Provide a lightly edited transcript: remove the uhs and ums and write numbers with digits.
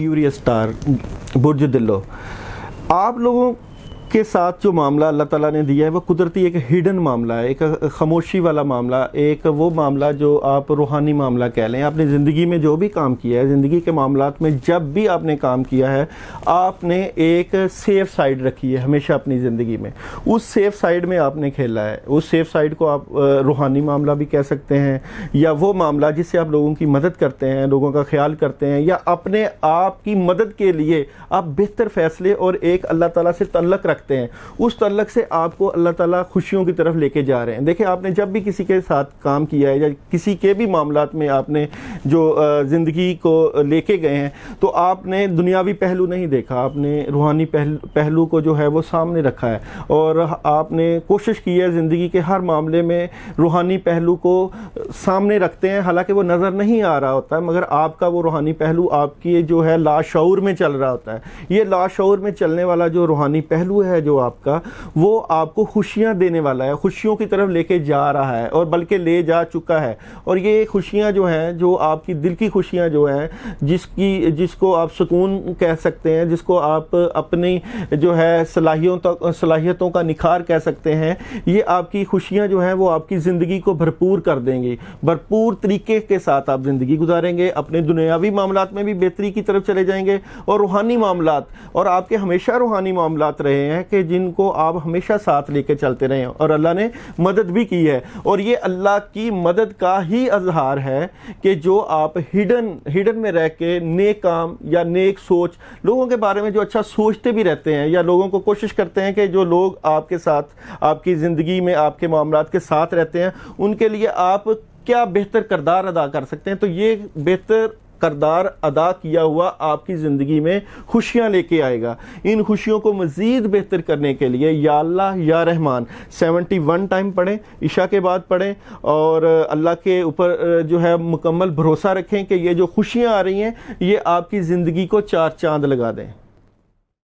مایوری star برج دلو، آپ لوگوں کے ساتھ جو معاملہ اللہ تعالیٰ نے دیا ہے وہ قدرتی ایک ہڈن معاملہ ہے، ایک خاموشی والا معاملہ، ایک وہ معاملہ جو آپ روحانی معاملہ کہہ لیں۔ آپ نے زندگی میں جو بھی کام کیا ہے، زندگی کے معاملات میں جب بھی آپ نے کام کیا ہے، آپ نے ایک سیف سائیڈ رکھی ہے ہمیشہ اپنی زندگی میں۔ اس سیف سائیڈ میں آپ نے کھیلا ہے، اس سیف سائیڈ کو آپ روحانی معاملہ بھی کہہ سکتے ہیں، یا وہ معاملہ جس سے آپ لوگوں کی مدد کرتے ہیں، لوگوں کا خیال کرتے ہیں، یا اپنے آپ کی مدد کے لیے آپ بہتر فیصلے اور ایک اللہ تعالیٰ سے تعلق رکھتے ہیں، اس تعلق سے آپ کو اللہ تعالیٰ خوشیوں کی طرف لے کے جا رہے ہیں۔ دیکھیں، آپ نے جب بھی کسی کے ساتھ کام کیا ہے یا کسی کے بھی معاملات میں آپ نے جو زندگی کو لے کے گئے ہیں، تو آپ نے دنیاوی پہلو نہیں دیکھا، آپ نے روحانی پہلو کو جو ہے وہ سامنے رکھا ہے، اور آپ نے کوشش کی ہے زندگی کے ہر معاملے میں روحانی پہلو کو سامنے رکھتے ہیں، حالانکہ وہ نظر نہیں آ رہا ہوتا ہے، مگر آپ کا وہ روحانی پہلو آپ کی جو ہے لاشعور میں چل رہا ہوتا ہے۔ یہ لاشعور میں چلنے والا جو روحانی پہلو ہے جو آپ کا، وہ آپ کو خوشیاں دینے والا ہے، خوشیوں کی طرف لے کے جا رہا ہے، اور بلکہ لے جا چکا ہے۔ اور یہ خوشیاں جو ہیں، جو آپ کی دل کی خوشیاں جو ہیں، جس کو آپ سکون کہہ سکتے ہیں، جس کو آپ اپنی جو ہے صلاحیتوں کا نکھار کہہ سکتے ہیں، یہ آپ کی خوشیاں جو ہیں وہ آپ کی زندگی کو بھرپور کر دیں گی، بھرپور طریقے کے ساتھ آپ زندگی گزاریں گے، اپنے دنیاوی معاملات میں بھی بہتری کی طرف چلے جائیں گے، اور روحانی معاملات، اور آپ کے ہمیشہ روحانی معاملات رہے ہیں کہ جن کو آپ ہمیشہ ساتھ لے کے چلتے رہے ہیں، اور اللہ نے مدد بھی کی ہے۔ اور یہ اللہ کی مدد کا ہی اظہار ہے کہ جو آپ ہڈن میں رہ کے نیک کام یا نیک سوچ، لوگوں کے بارے میں جو اچھا سوچتے بھی رہتے ہیں، یا لوگوں کو کوشش کرتے ہیں کہ جو لوگ آپ کے ساتھ، آپ کی زندگی میں آپ کے معاملات کے ساتھ رہتے ہیں، ان کے لیے آپ کیا بہتر کردار ادا کر سکتے ہیں، تو یہ بہتر کردار ادا کیا ہوا آپ کی زندگی میں خوشیاں لے کے آئے گا۔ ان خوشیوں کو مزید بہتر کرنے کے لیے یا اللہ یا رحمان 71 ٹائم پڑھیں، عشاء کے بعد پڑھیں، اور اللہ کے اوپر جو ہے مکمل بھروسہ رکھیں کہ یہ جو خوشیاں آ رہی ہیں یہ آپ کی زندگی کو 4 چاند لگا دیں۔